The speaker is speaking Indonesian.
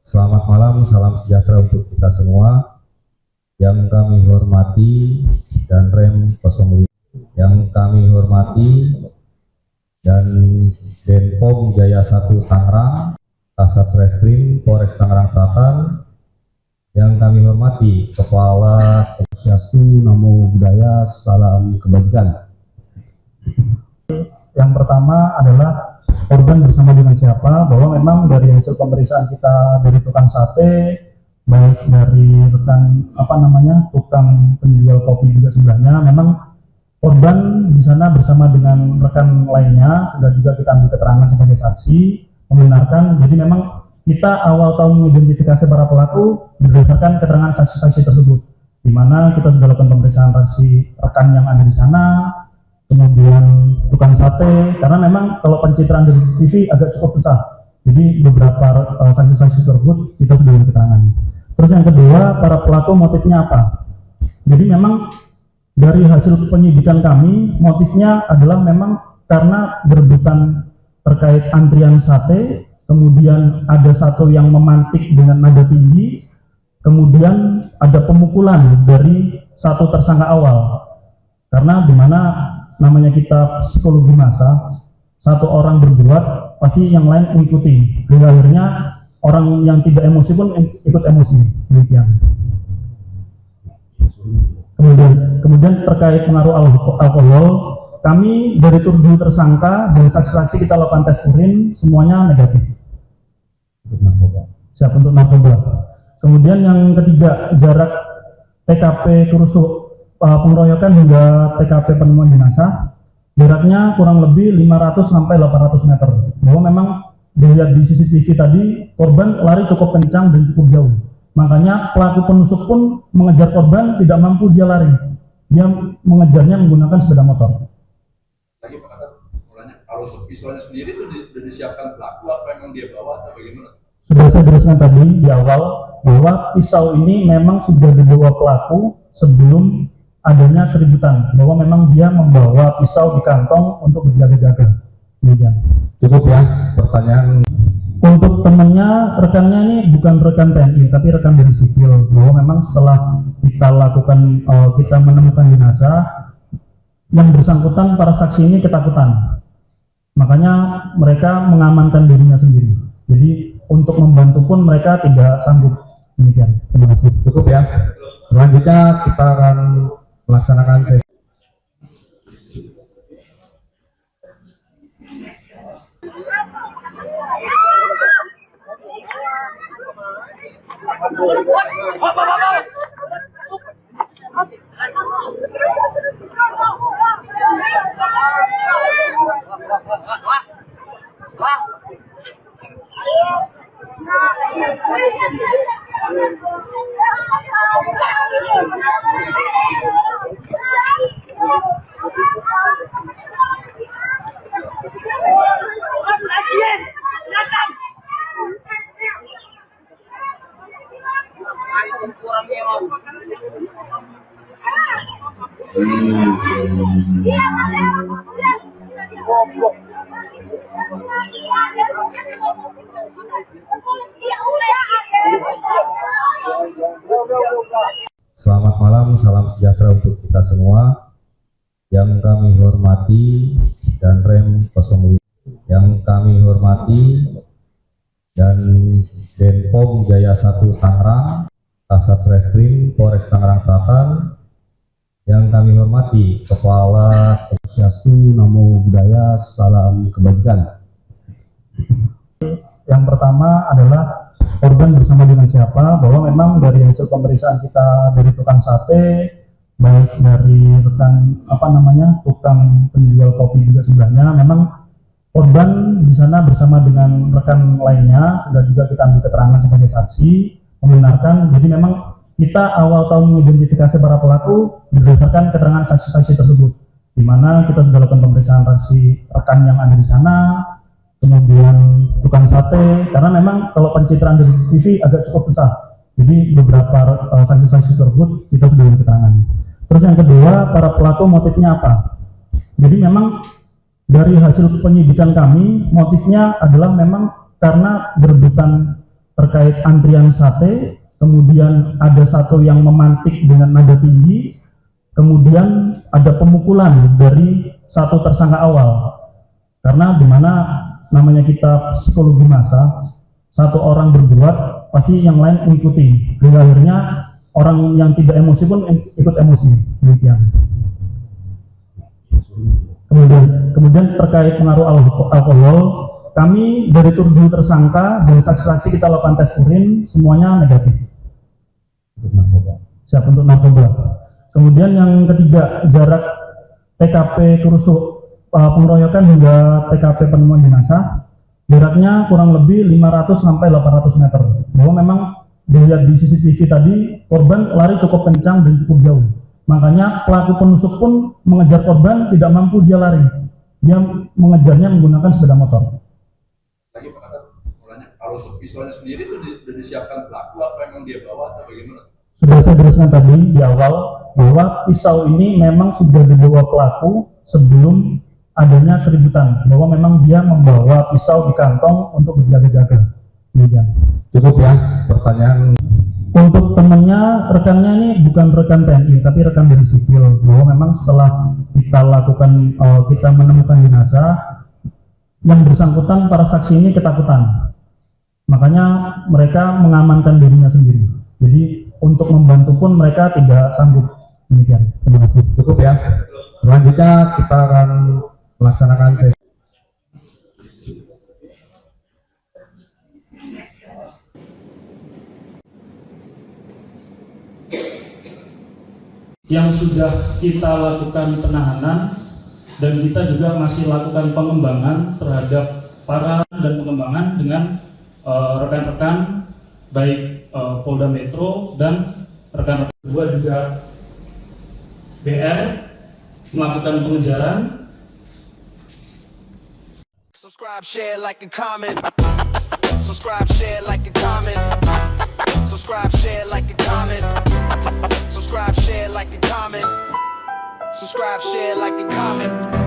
Selamat malam, salam sejahtera untuk kita semua. Yang kami hormati dan Rem 05, yang kami hormati dan Denpom Jaya 1 Tangerang, Kasat Reskrim Polres Tangerang Selatan, yang kami hormati Kepala Swastiastu, Namo Buddhaya, Salam Kebajikan. Yang pertama adalah korban bersama dengan siapa, bahwa memang dari hasil pemeriksaan kita dari tukang sate, baik dari rekan tukang penjual kopi juga sebelahnya, memang korban di sana bersama dengan rekan lainnya sudah juga kita ambil keterangan sebagai saksi membenarkan. Jadi memang kita awal tahun mengidentifikasi para pelaku berdasarkan keterangan saksi-saksi tersebut, di mana kita sudah lakukan pemeriksaan saksi rekan yang ada di sana, kemudian tukang sate, karena memang kalau pencitraan dari CCTV agak cukup susah. Jadi beberapa saksi-saksi tersebut kita sudah beri keterangan. Terus yang kedua, para pelaku motifnya apa? Jadi memang dari hasil penyidikan kami, motifnya adalah memang karena berebutan terkait antrian sate, kemudian ada satu yang memantik dengan nada tinggi, kemudian ada pemukulan dari satu tersangka awal. Karena dimana namanya kita psikologi massa, satu orang berbuat pasti yang lain mengikuti, hingga akhirnya orang yang tidak emosi pun ikut emosi, demikian. Kemudian terkait pengaruh alkohol, kami dari tujuh tersangka dan saksi-saksi kita lakukan tes urin, semuanya negatif. Siap untuk narkoba. Kemudian yang ketiga, jarak TKP kerusuh pengeroyokan hingga TKP penemuan jenazah, jaraknya kurang lebih 500 sampai 800 meter. Bahwa memang dilihat di CCTV tadi, korban lari cukup kencang dan cukup jauh. Makanya pelaku penusuk pun mengejar korban, tidak mampu dia lari. Dia mengejarnya menggunakan sepeda motor. Lagi Pak Kasat, kalau untuk pisaunya sendiri itu sudah disiapkan pelaku, apa memang dia bawa atau bagaimana? Sudah saya jelaskan tadi di awal bahwa pisau ini memang sudah dibawa pelaku sebelum adanya keributan, bahwa memang dia membawa pisau di kantong untuk berjaga-jaga. Cukup ya pertanyaan. Untuk temannya, rekannya ini bukan rekan TNI tapi rekan dari sipil, bahwa memang setelah kita lakukan kita menemukan jenazah, yang bersangkutan para saksi ini ketakutan, makanya mereka mengamankan dirinya sendiri. Jadi untuk membantu pun mereka tidak sanggup. Demikian. Terima kasih. Cukup ya. Selanjutnya kita akan melaksanakan sesi. Selamat malam, salam sejahtera untuk kita semua. Yang kami hormati dan Rem 05, yang kami hormati dan Denpom Jaya 1 Tangerang, Kasat Reskrim Polres Tangerang Selatan, yang kami hormati Kepala Swastiastu, Namo Buddhaya, Salam Kebajikan. Yang pertama adalah korban bersama dengan siapa, bahwa memang dari hasil pemeriksaan kita dari tukang sate, baik dari rekan tukang penjual kopi juga sebelahnya, memang korban di sana bersama dengan rekan lainnya sudah juga kita ambil keterangan sebagai saksi membenarkan. Jadi memang kita awal tahun mengidentifikasi para pelaku berdasarkan keterangan saksi-saksi tersebut, di mana kita sudah lakukan pemeriksaan saksi rekan yang ada di sana, kemudian tukang sate, karena memang kalau pencitraan dari CCTV agak cukup susah. Jadi beberapa saksi-saksi tersebut kita sudah beri keterangan. Terus yang kedua, para pelaku motifnya apa? Jadi memang dari hasil penyidikan kami, motifnya adalah memang karena berebutan terkait antrian sate, kemudian ada satu yang memantik dengan nada tinggi, kemudian ada pemukulan dari satu tersangka awal. Karena dimana namanya kita psikologi massa, satu orang berbuat pasti yang lain mengikuti, hingga akhirnya orang yang tidak emosi pun ikut emosi, demikian. Kemudian terkait pengaruh alkohol, kami dari tujuh tersangka dan saksi-saksi kita lakukan tes urin, semuanya negatif. Siap untuk narkoba. Kemudian yang ketiga, jarak TKP kerusuh pengeroyokan hingga TKP penemuan jenazah, jaraknya kurang lebih 500 sampai 800 meter. Bahwa memang dilihat di CCTV tadi, korban lari cukup kencang dan cukup jauh. Makanya pelaku penusuk pun mengejar korban, tidak mampu dia lari. Dia mengejarnya menggunakan sepeda motor. Lagi Pak Kasat, kalau untuk pisaunya sendiri itu sudah disiapkan pelaku apa memang dia bawa atau bagaimana? Sudah saya jelaskan tadi di awal bahwa pisau ini memang sudah dibawa pelaku sebelum adanya keributan, bahwa memang dia membawa pisau di kantong untuk berjaga-jaga. Demikian. Cukup ya pertanyaan. Untuk temannya, rekannya ini bukan rekan TNI, tapi rekan dari sipil. Bahwa memang setelah kita lakukan, kita menemukan jenazah, yang bersangkutan para saksi ini ketakutan. Makanya mereka mengamankan dirinya sendiri. Jadi untuk membantu pun mereka tidak sanggup. Demikian. Terima kasih. Cukup ya. Selanjutnya kita akan melaksanakan sesi. Yang sudah kita lakukan penahanan dan kita juga masih lakukan pengembangan terhadap para dan pengembangan dengan rekan-rekan baik Polda Metro dan rekan-rekan kedua juga BR melakukan pengejaran. Subscribe, share, like, and comment. Subscribe, share, like, and comment. Subscribe, share, like, and comment. Subscribe, share, like, and comment. Subscribe, share, like, and comment.